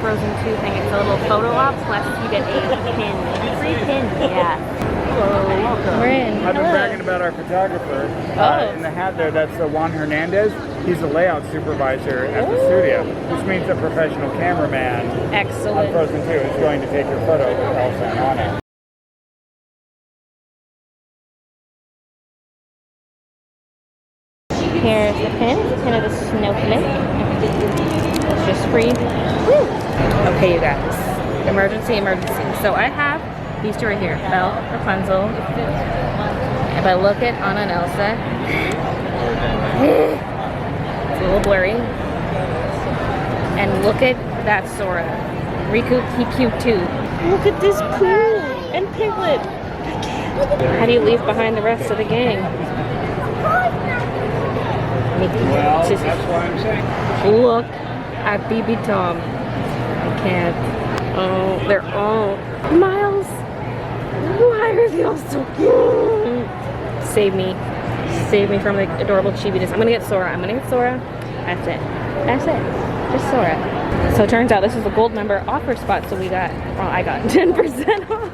Frozen 2 thing. It's a little photo op, plus you get a pin. Free pin, yeah. Hello, welcome. We're in. I've been Hello. bragging about our photographer. In the hat there, that's Juan Hernandez. He's the layout supervisor at the studio, which means a professional cameraman on Excellent. Frozen 2 is going to take your photo with Elsa and Anna. Here's the pin of the snowflake. It's just free. Woo! Okay, you guys. Emergency. So I have these two right here. Belle, Rapunzel. If I look at Anna and Elsa, it's a little blurry. And look at that Sora. Riku, he cute too. Look at this Pooh and Piglet. How do you leave behind the rest of the gang? Well, that's what I'm saying. Look at BB Tom. I can't. Oh, they're all Miles. Why are they all so cute? Save me from the adorable chibiness. I'm gonna get Sora. That's it. Just Sora. So it turns out this is a gold member offer spot. So I got 10% off.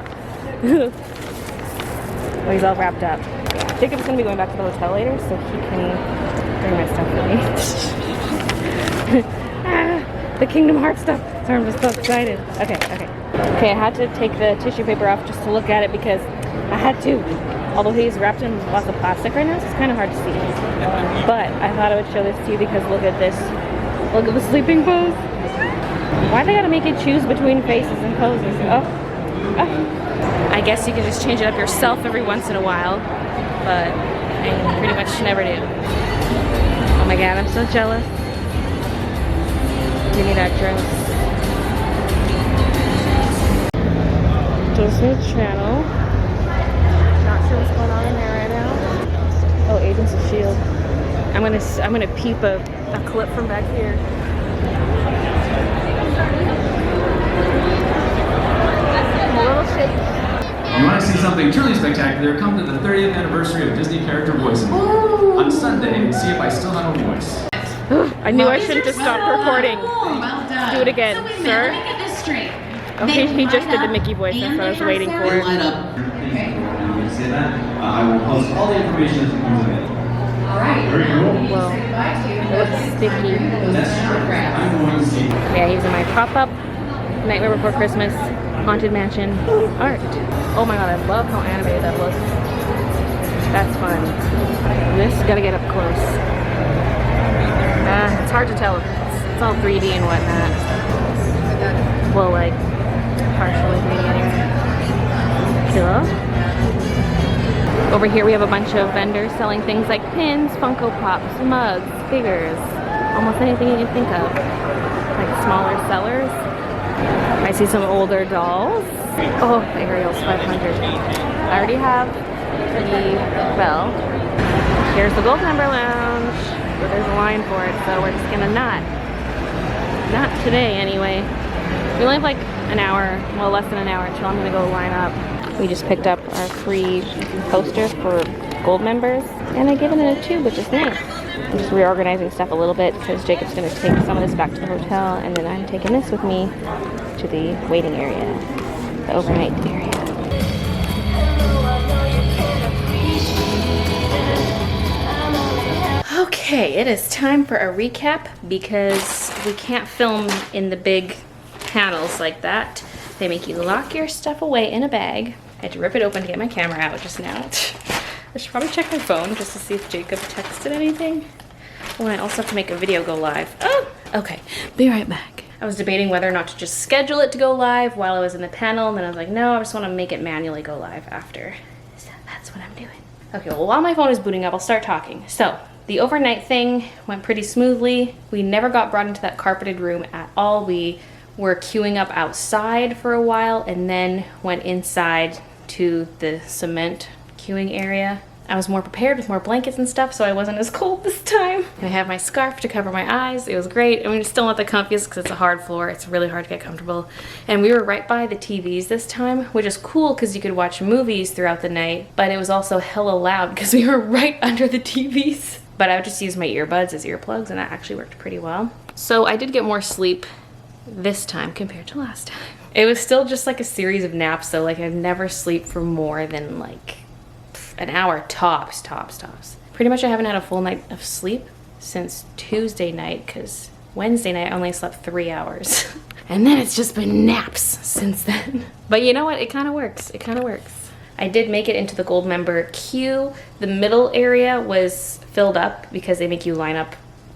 Well, he's all wrapped up. Yeah. Jacob's gonna be going back to the hotel later, so he can bring my stuff with me. The Kingdom Hearts stuff. Sorry, I'm just so excited. Okay, I had to take the tissue paper off just to look at it because I had to. Although he's wrapped in lots of plastic right now, so it's kind of hard to see. But I thought I would show this to you because look at this. Look at the sleeping pose. Why they gotta make you choose between faces and poses? I guess you can just change it up yourself every once in a while, but I pretty much never do. Oh my god, I'm so jealous. Give me that dress. Disney Channel. Not sure what's going on in there right now. Oh, Agents of S.H.I.E.L.D. I'm gonna peep a clip from back here. A little shake. You want to see something truly spectacular? Come to the 30th anniversary of Disney Character Voicing on Sunday and see if I still have a voice. I knew I shouldn't have stopped recording. Well done. Do it again, So wait a minute, sir. let me get this straight. Okay, he just did the Mickey voice. That's what I was waiting for. Line up. Okay. Say that. I will post all the information as it comes in. All right. Very cool. Whoa. It looks sticky. That's true. I'm going to see. Yeah, he's in my pop-up Nightmare Before Christmas Haunted Mansion art. Oh my god, I love how animated that looks. That's fun. This gotta get up close. It's hard to tell. It's all 3D and whatnot. Well, like partially 3D anyway. Cool. Over here we have a bunch of vendors selling things like pins, Funko Pops, mugs, figures, almost anything you can think of. Like smaller sellers. I see some older dolls. Oh, Ariel's 500. I already have the bell. Here's the Gold Member Lounge. There's a line for it, so we're just gonna not today anyway. We only have like an hour, well less than an hour until I'm gonna go line up. We just picked up our free poster for gold members, and I given it a tube, which is nice. I'm just reorganizing stuff a little bit because Jacob's gonna take some of this back to the hotel, and then I'm taking this with me to the waiting area, the overnight area. Okay, it is time for a recap because we can't film in the big panels like that. They make you lock your stuff away in a bag. I had to rip it open to get my camera out just now. I should probably check my phone just to see if Jacob texted anything. Oh, and I also have to make a video go live. Oh, okay, be right back. I was debating whether or not to just schedule it to go live while I was in the panel, and then I was like, no, I just want to make it manually go live after. So that's what I'm doing. Okay, well, while my phone is booting up, I'll start talking. So, the overnight thing went pretty smoothly. We never got brought into that carpeted room at all. We were queuing up outside for a while and then went inside to the cement queuing area. I was more prepared with more blankets and stuff, so I wasn't as cold this time. And I have my scarf to cover my eyes. It was great. I mean, it's still not the comfiest because it's a hard floor. It's really hard to get comfortable. And we were right by the TVs this time, which is cool because you could watch movies throughout the night, but it was also hella loud because we were right under the TVs. But I would just use my earbuds as earplugs, and that actually worked pretty well. So I did get more sleep this time compared to last time. It was still just like a series of naps, so like I never sleep for more than like an hour tops. Pretty much I haven't had a full night of sleep since Tuesday night because Wednesday night I only slept 3 hours. And then it's just been naps since then. But you know what? It kind of works. It kind of works. I did make it into the gold member queue. The middle area was filled up because they make you line up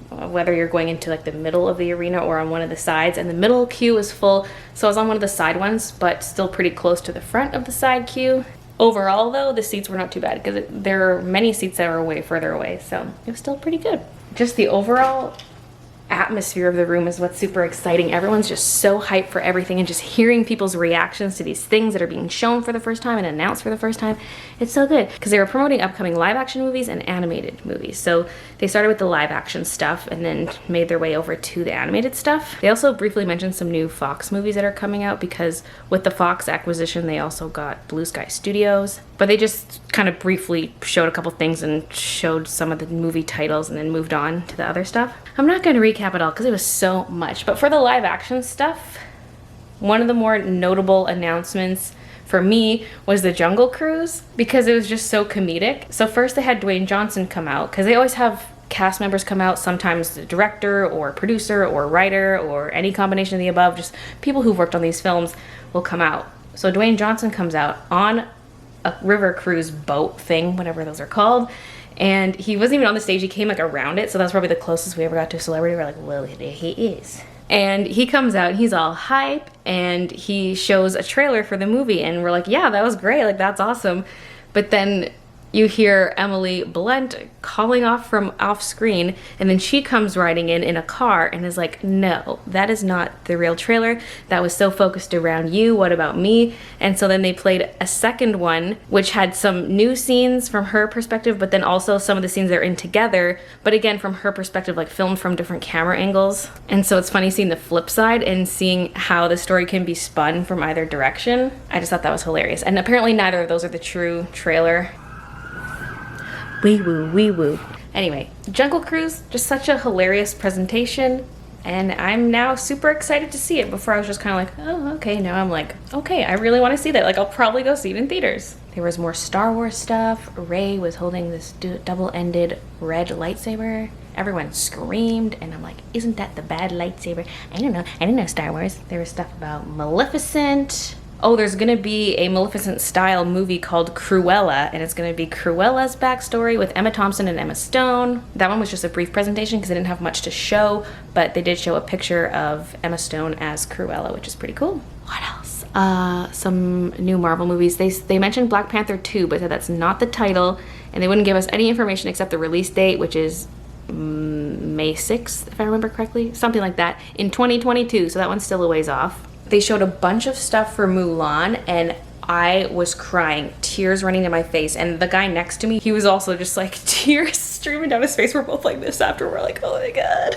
whether you're going into like the middle of the arena or on one of the sides, and the middle queue was full. So I was on one of the side ones, but still pretty close to the front of the side queue. Overall though, the seats were not too bad because there are many seats that were way further away, so it was still pretty good. Just the overall atmosphere of the room is what's super exciting. Everyone's just so hyped for everything, and just hearing people's reactions to these things that are being shown for the first time and announced for the first time. It's so good because they were promoting upcoming live action movies and animated movies. So they started with the live action stuff and then made their way over to the animated stuff. They also briefly mentioned some new Fox movies that are coming out because with the Fox acquisition, they also got Blue Sky Studios. But they just kind of briefly showed a couple things and showed some of the movie titles and then moved on to the other stuff. I'm not going to recap it all because it was so much. But for the live action stuff, one of the more notable announcements for me was the Jungle Cruise because it was just so comedic. So first they had Dwayne Johnson come out because they always have cast members come out, sometimes the director or producer or writer or any combination of the above, just people who've worked on these films will come out. So Dwayne Johnson comes out on a river cruise boat thing, whatever those are called, and he wasn't even on the stage. He came like around it, so that's probably the closest we ever got to a celebrity. We're like, well, there he is. And he comes out and he's all hype and he shows a trailer for the movie, and we're like, yeah, that was great, like that's awesome. But then you hear Emily Blunt calling off from off screen, and then she comes riding in a car and is like, no, that is not the real trailer. That was so focused around you. What about me? And so then they played a second one, which had some new scenes from her perspective, but then also some of the scenes they're in together, but again, from her perspective, like filmed from different camera angles. And so it's funny seeing the flip side and seeing how the story can be spun from either direction. I just thought that was hilarious. And apparently neither of those are the true trailer. Wee woo, wee woo. Anyway, Jungle Cruise, just such a hilarious presentation, and I'm now super excited to see it. Before I was just kind of like, oh, okay. Now I'm like, okay, I really want to see that. Like, I'll probably go see it in theaters. There was more Star Wars stuff. Rey was holding this double-ended red lightsaber. Everyone screamed, and I'm like, isn't that the bad lightsaber? I don't know. I didn't know Star Wars. There was stuff about Maleficent. Oh, there's gonna be a Maleficent-style movie called Cruella, and it's gonna be Cruella's backstory with Emma Thompson and Emma Stone. That one was just a brief presentation because they didn't have much to show, but they did show a picture of Emma Stone as Cruella, which is pretty cool. What else? Some new Marvel movies. They mentioned Black Panther 2, but said that's not the title, and they wouldn't give us any information except the release date, which is May 6th, if I remember correctly. Something like that, in 2022, so that one's still a ways off. They showed a bunch of stuff for Mulan, and I was crying, tears running down my face. And the guy next to me, he was also just like tears streaming down his face. We're both like this after. We're like, oh my God.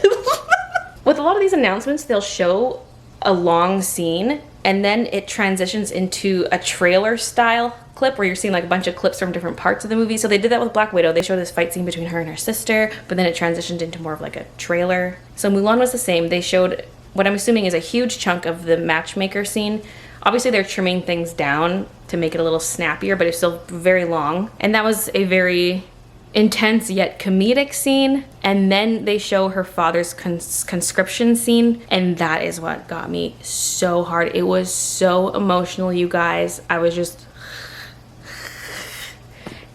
With a lot of these announcements, they'll show a long scene and then it transitions into a trailer style clip where you're seeing like a bunch of clips from different parts of the movie. So they did that with Black Widow. They showed this fight scene between her and her sister, but then it transitioned into more of like a trailer. So Mulan was the same. They showed what I'm assuming is a huge chunk of the matchmaker scene. Obviously they're trimming things down to make it a little snappier, but it's still very long. And that was a very intense yet comedic scene. And then they show her father's conscription scene, and that is what got me so hard. It was so emotional, you guys. I was just...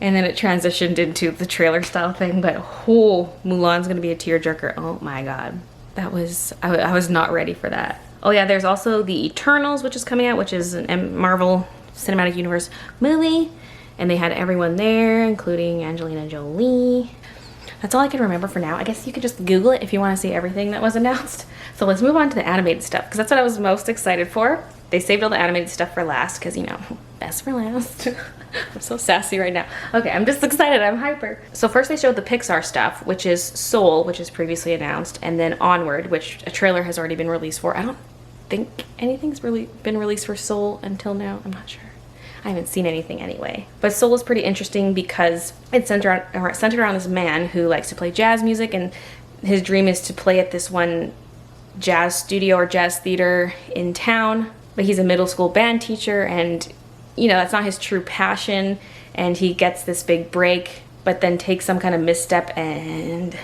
And then it transitioned into the trailer style thing, but oh, Mulan's gonna be a tearjerker. Oh my God. That was, I was not ready for that. Oh yeah, there's also the Eternals, which is coming out, which is a Marvel Cinematic Universe movie. And they had everyone there, including Angelina Jolie. That's all I can remember for now. I guess you could just Google it if you want to see everything that was announced. So let's move on to the animated stuff, because that's what I was most excited for. They saved all the animated stuff for last, because, you know, best for last. I'm so sassy right now. Okay, I'm just excited. I'm hyper. So first they showed the Pixar stuff, which is Soul, which is previously announced, and then Onward, which a trailer has already been released for. I don't think anything's really been released for Soul until now. I'm not sure. I haven't seen anything anyway. But Soul is pretty interesting because it's centered around this man who likes to play jazz music, and his dream is to play at this one jazz studio or jazz theater in town. But he's a middle school band teacher, and you know, that's not his true passion, and he gets this big break, but then takes some kind of misstep and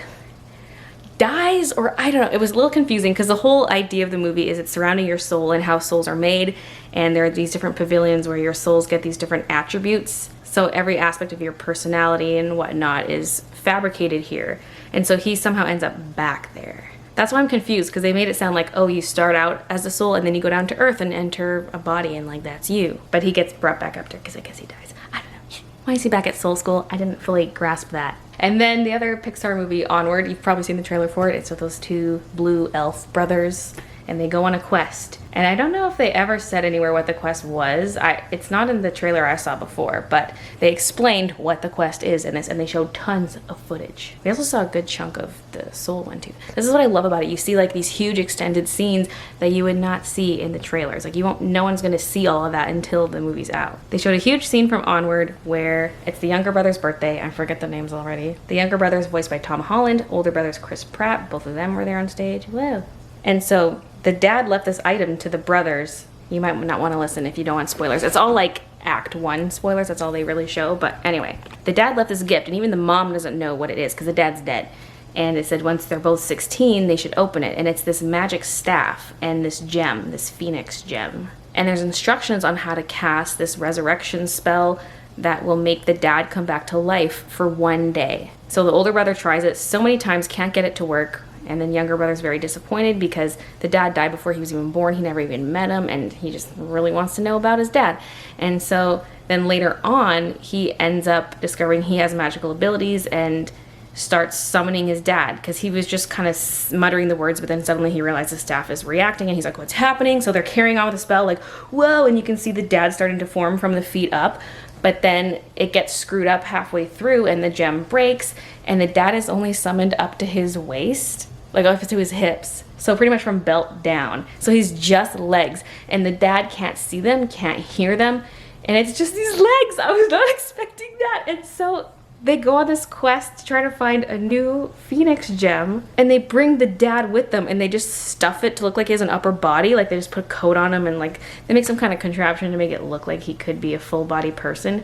dies, or I don't know. It was a little confusing because the whole idea of the movie is it's surrounding your soul and how souls are made, and there are these different pavilions where your souls get these different attributes. So every aspect of your personality and whatnot is fabricated here, and so he somehow ends up back there. That's why I'm confused, because they made it sound like, oh, you start out as a soul and then you go down to earth and enter a body and like that's you. But he gets brought back up there because I guess he dies. I don't know. Why is he back at Soul School? I didn't fully grasp that. And then the other Pixar movie, Onward, you've probably seen the trailer for it. It's with those two blue elf brothers, and they go on a quest. And I don't know if they ever said anywhere what the quest was. It's not in the trailer I saw before, but they explained what the quest is in this, and they showed tons of footage. We also saw a good chunk of the Soul one too. This is what I love about it. You see like these huge extended scenes that you would not see in the trailers. Like no one's gonna see all of that until the movie's out. They showed a huge scene from Onward where it's the younger brother's birthday. I forget the names already. The younger brother's voiced by Tom Holland, older brother's Chris Pratt. Both of them were there on stage. Whoa. And so the dad left this item to the brothers. You might not want to listen if you don't want spoilers. It's all like Act 1 spoilers. That's all they really show. But anyway, the dad left this gift, and even the mom doesn't know what it is because the dad's dead. And it said once they're both 16, they should open it. And it's this magic staff and this gem, this phoenix gem. And there's instructions on how to cast this resurrection spell that will make the dad come back to life for one day. So the older brother tries it so many times, can't get it to work. And then younger brother's very disappointed because the dad died before he was even born. He never even met him, and he just really wants to know about his dad. And so then later on, he ends up discovering he has magical abilities and starts summoning his dad, because he was just kind of muttering the words, but then suddenly he realizes the staff is reacting, and he's like, what's happening? So they're carrying on with the spell, like, whoa, and you can see the dad starting to form from the feet up. But then it gets screwed up halfway through, and the gem breaks, and the dad is only summoned up to his waist, like up to his hips. So pretty much from belt down. So he's just legs, and the dad can't see them, can't hear them, and it's just these legs. I was not expecting that. And so they go on this quest to try to find a new phoenix gem, and they bring the dad with them, and they just stuff it to look like he has an upper body. Like they just put a coat on him, and like they make some kind of contraption to make it look like he could be a full body person,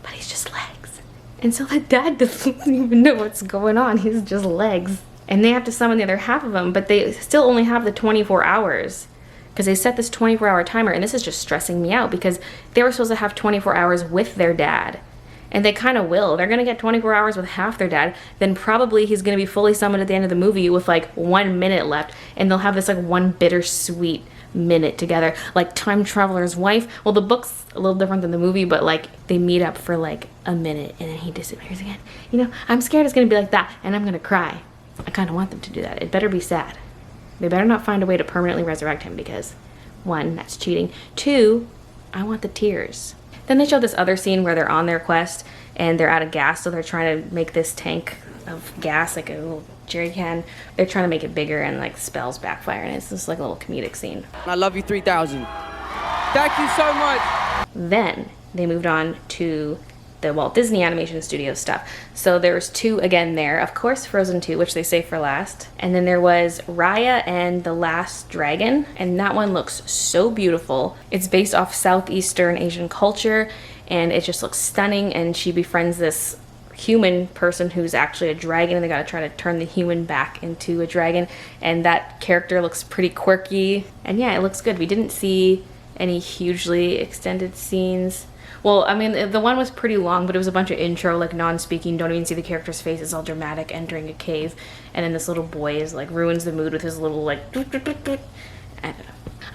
but he's just legs. And so the dad doesn't even know what's going on. He's just legs. And they have to summon the other half of them, but they still only have the 24 hours because they set this 24-hour timer, and this is just stressing me out because they were supposed to have 24 hours with their dad. And they kind of will. They're going to get 24 hours with half their dad. Then probably he's going to be fully summoned at the end of the movie with like 1 minute left. And they'll have this like one bittersweet minute together. Like Time Traveler's Wife. Well, the book's a little different than the movie, but like they meet up for like a minute and then he disappears again. You know, I'm scared it's going to be like that and I'm going to cry. I kind of want them to do that. It better be sad. They better not find a way to permanently resurrect him because 1, that's cheating. 2, I want the tears. Then they showed this other scene where they're on their quest and they're out of gas, so they're trying to make this tank of gas, like a little jerry can. They're trying to make it bigger and like spells backfire, and it's just like a little comedic scene. I love you 3000. Thank you so much. Then they moved on to the Walt Disney Animation Studio stuff. So there was 2 again there. Of course, Frozen 2, which they saved for last. And then there was Raya and the Last Dragon, and that one looks so beautiful. It's based off Southeastern Asian culture, and it just looks stunning, and she befriends this human person who's actually a dragon, and they gotta try to turn the human back into a dragon, and that character looks pretty quirky. And yeah, it looks good. We didn't see any hugely extended scenes. Well, I mean, the one was pretty long, but it was a bunch of intro, like non-speaking, don't even see the character's face, it's all dramatic, entering a cave, and then this little boy is like ruins the mood with his little like, I don't know.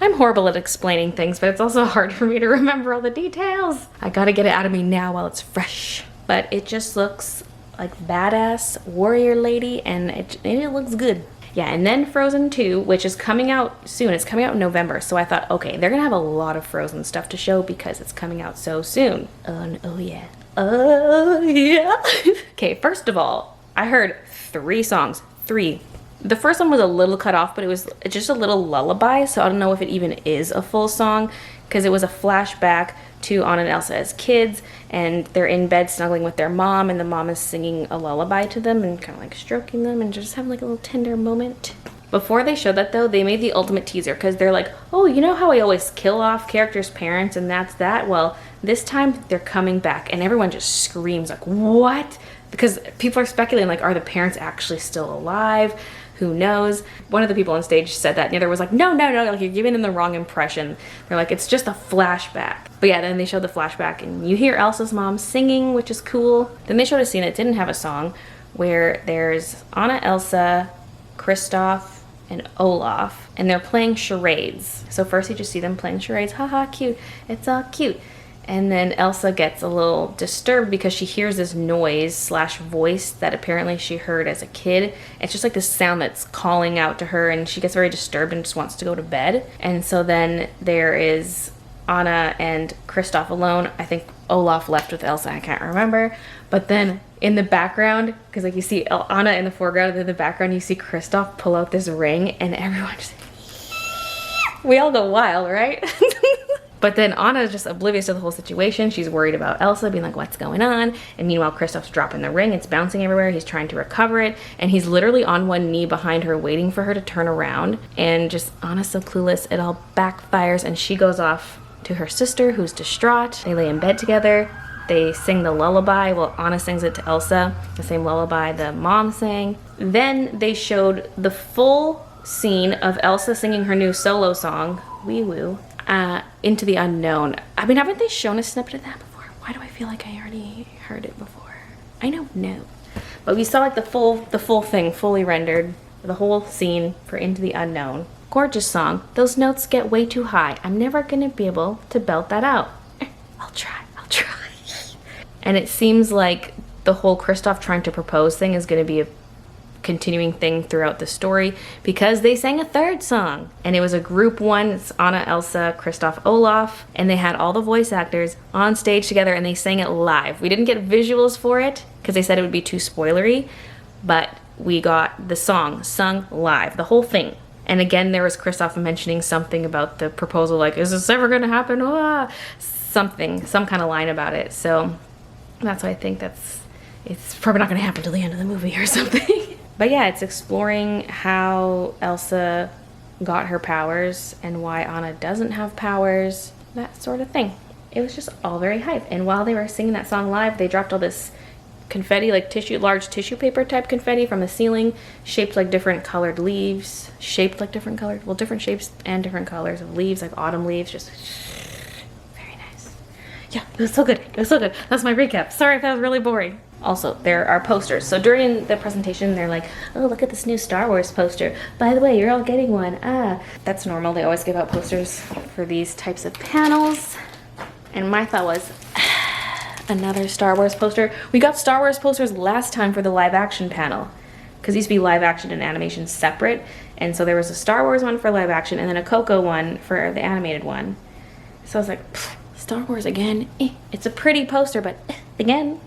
I'm horrible at explaining things, but it's also hard for me to remember all the details. I gotta get it out of me now while it's fresh. But it just looks like badass warrior lady, and it looks good. Yeah, and then Frozen 2, which is coming out soon. It's coming out in November, so I thought, okay, they're gonna have a lot of Frozen stuff to show because it's coming out so soon. Oh yeah. Oh yeah. Okay, first of all, I heard 3 songs. 3. The first one was a little cut off, but it was just a little lullaby, so I don't know if it even is a full song, because it was a flashback to Anna and Elsa as kids, and they're in bed snuggling with their mom, and the mom is singing a lullaby to them and kind of like stroking them and just having like a little tender moment. Before they showed that though, they made the ultimate teaser, because they're like, oh, you know how we always kill off characters' parents and that's that? Well, this time they're coming back, and everyone just screams like, what? Because people are speculating like, are the parents actually still alive? Who knows? One of the people on stage said that, and the other was like, no, like you're giving them the wrong impression. They're like, it's just a flashback. But yeah, then they showed the flashback, and you hear Elsa's mom singing, which is cool. Then they showed a scene that didn't have a song, where there's Anna, Elsa, Kristoff, and Olaf, and they're playing charades. So first you just see them playing charades, haha, cute, it's all cute. And then Elsa gets a little disturbed because she hears this noise / voice that apparently she heard as a kid. It's just like this sound that's calling out to her, and she gets very disturbed and just wants to go to bed. And so then there is Anna and Kristoff alone. I think Olaf left with Elsa, I can't remember. But then in the background, because like you see Anna in the foreground, and in the background you see Kristoff pull out this ring, and everyone just, we all go wild, right? But then Anna is just oblivious to the whole situation. She's worried about Elsa, being like, what's going on? And meanwhile, Kristoff's dropping the ring. It's bouncing everywhere. He's trying to recover it. And he's literally on one knee behind her, waiting for her to turn around. And just Anna's so clueless. It all backfires, and she goes off to her sister, who's distraught. They lay in bed together. They sing the lullaby. Well, Anna sings it to Elsa, the same lullaby the mom sang. Then they showed the full scene of Elsa singing her new solo song, Wee Woo, Into the Unknown. I mean, haven't they shown a snippet of that before? Why do I feel like I already heard it before? I don't know. But we saw like the full thing, fully rendered, the whole scene for Into the Unknown. Gorgeous song. Those notes get way too high. I'm never gonna be able to belt that out. I'll try. And it seems like the whole Kristoff trying to propose thing is gonna be a continuing thing throughout the story, because they sang a third song, and it was a group one. It's Anna, Elsa, Kristoff, Olaf, and they had all the voice actors on stage together, and they sang it live. We didn't get visuals for it because they said it would be too spoilery, but we got the song sung live, the whole thing. And again, there was Kristoff mentioning something about the proposal, like, is this ever gonna happen? Some kind of line about it. So that's why I think it's probably not gonna happen till the end of the movie or something. But yeah, it's exploring how Elsa got her powers and why Anna doesn't have powers, that sort of thing. It was just all very hype. And while they were singing that song live, they dropped all this confetti, like large tissue paper type confetti from the ceiling, shaped like different colored leaves, different shapes and different colors of leaves, like autumn leaves, just very nice. Yeah, it was so good. That's my recap. Sorry if that was really boring. Also, there are posters. So during the presentation, they're like, oh, look at this new Star Wars poster. By the way, you're all getting one. That's normal. They always give out posters for these types of panels. And my thought was, another Star Wars poster. We got Star Wars posters last time for the live action panel, because these used to be live action and animation separate. And so there was a Star Wars one for live action and then a Coco one for the animated one. So I was like, Star Wars again? It's a pretty poster, but again.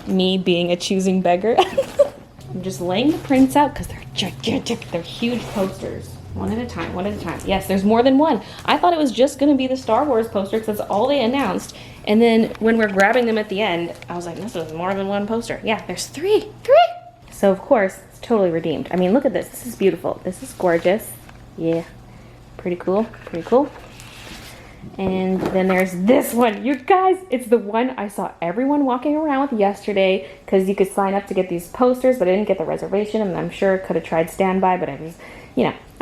Me being a choosing beggar. I'm just laying the prints out because they're gigantic. They're huge posters. One at a time. Yes, there's more than one. I thought it was just going to be the Star Wars poster because that's all they announced. And then when we're grabbing them at the end, I was like, this is more than one poster. Yeah, there's three. So of course, it's totally redeemed. I mean, look at this. This is beautiful. This is gorgeous. Yeah, pretty cool. And then there's this one. You guys, it's the one I saw everyone walking around with yesterday, because you could sign up to get these posters, but I didn't get the reservation, and I'm sure I could have tried standby, but I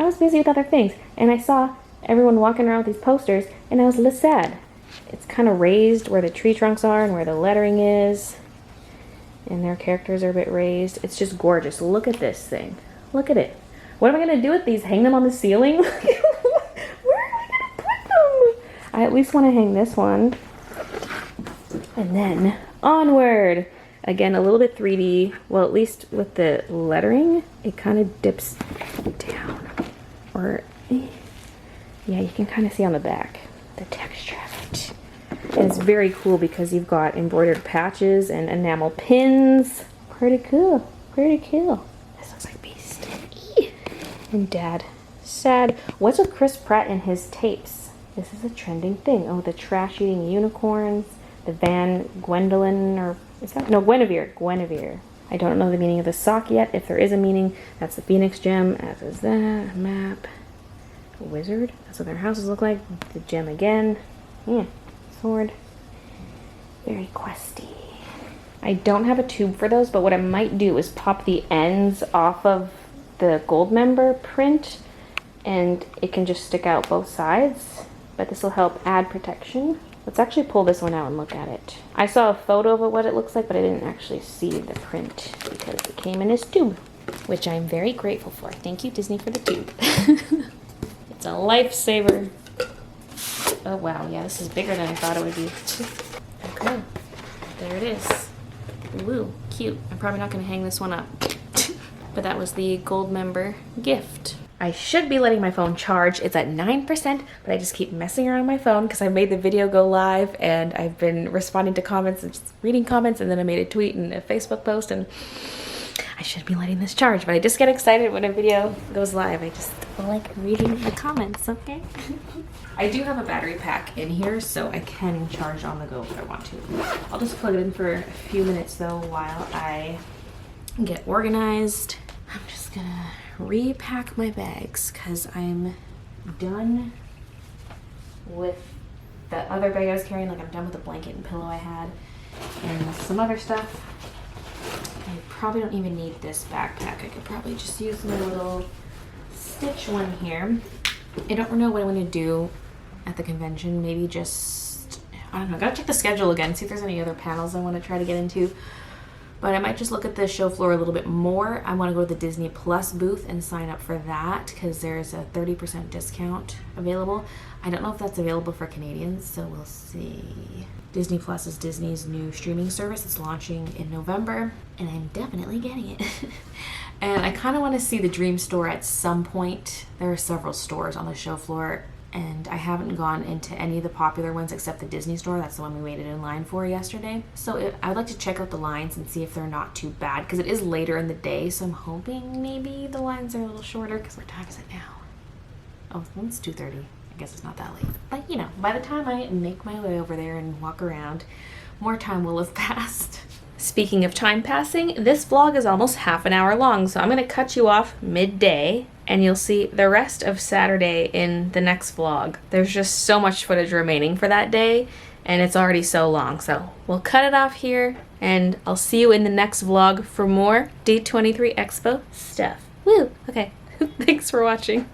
was busy with other things. And I saw everyone walking around with these posters, and I was a little sad. It's kind of raised where the tree trunks are and where the lettering is, and their characters are a bit raised. It's just gorgeous. Look at this thing. Look at it. What am I going to do with these? Hang them on the ceiling? I at least want to hang this one. And then onward. Again, a little bit 3D. Well, at least with the lettering, it kind of dips down. Or, yeah, you can kind of see on the back the texture of it. And it's very cool because you've got embroidered patches and enamel pins. Pretty cool. Pretty cool. This looks like Beast. And Dad. Sad. What's with Chris Pratt and his tapes? This is a trending thing. Oh, the trash-eating unicorns. The Van Gwendolyn, or is that? No, Guinevere. Guinevere. I don't know the meaning of the sock yet. If there is a meaning, that's the Phoenix gem, as is that. Map. A wizard. That's what their houses look like. The gem again. Yeah. Sword. Very questy. I don't have a tube for those, but what I might do is pop the ends off of the gold member print, and it can just stick out both sides. But this will help add protection. Let's actually pull this one out and look at it. I saw a photo of what it looks like, but I didn't actually see the print because it came in this tube, which I'm very grateful for. Thank you, Disney, for the tube. It's a lifesaver. Oh, wow. Yeah, this is bigger than I thought it would be. Okay. There it is. Woo, cute. I'm probably not going to hang this one up. But that was the gold member gift. I should be letting my phone charge. It's at 9%, but I just keep messing around on my phone because I made the video go live and I've been responding to comments and just reading comments, and then I made a tweet and a Facebook post, and I should be letting this charge, but I just get excited when a video goes live. I just like reading the comments, okay? I do have a battery pack in here, so I can charge on the go if I want to. I'll just plug it in for a few minutes though while I get organized. I'm just gonna repack my bags because I'm done with the other bag I was carrying. Like, I'm done with the blanket and pillow I had and some other stuff. I probably don't even need this backpack. I could probably just use my little Stitch one here. I don't know what I'm going to do at the convention. Maybe just, I don't know, gotta check the schedule again, see if there's any other panels I want to try to get into. But I might just look at the show floor a little bit more. I want to go to the Disney Plus booth and sign up for that because there's a 30% discount available. I don't know if that's available for Canadians, so we'll see. Disney Plus is Disney's new streaming service. It's launching in November, and I'm definitely getting it. And I kind of want to see the Dream Store at some point. There are several stores on the show floor, and I haven't gone into any of the popular ones except the Disney Store. That's the one we waited in line for yesterday. So I'd like to check out the lines and see if they're not too bad, because it is later in the day, so I'm hoping maybe the lines are a little shorter, because what time is it now? Oh, it's 2:30. I guess it's not that late. But, you know, by the time I make my way over there and walk around, more time will have passed. Speaking of time passing, this vlog is almost half an hour long, so I'm going to cut you off midday, and you'll see the rest of Saturday in the next vlog. There's just so much footage remaining for that day, and it's already so long, so we'll cut it off here, and I'll see you in the next vlog for more D23 Expo stuff. Woo! Okay, thanks for watching.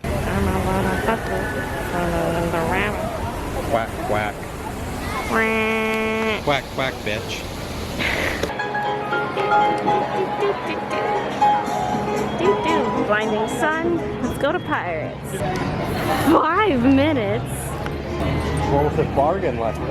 Quack, quack. Quack, quack, bitch. Blinding sun. Let's go to Pirates. 5 minutes. What was the bargain like that?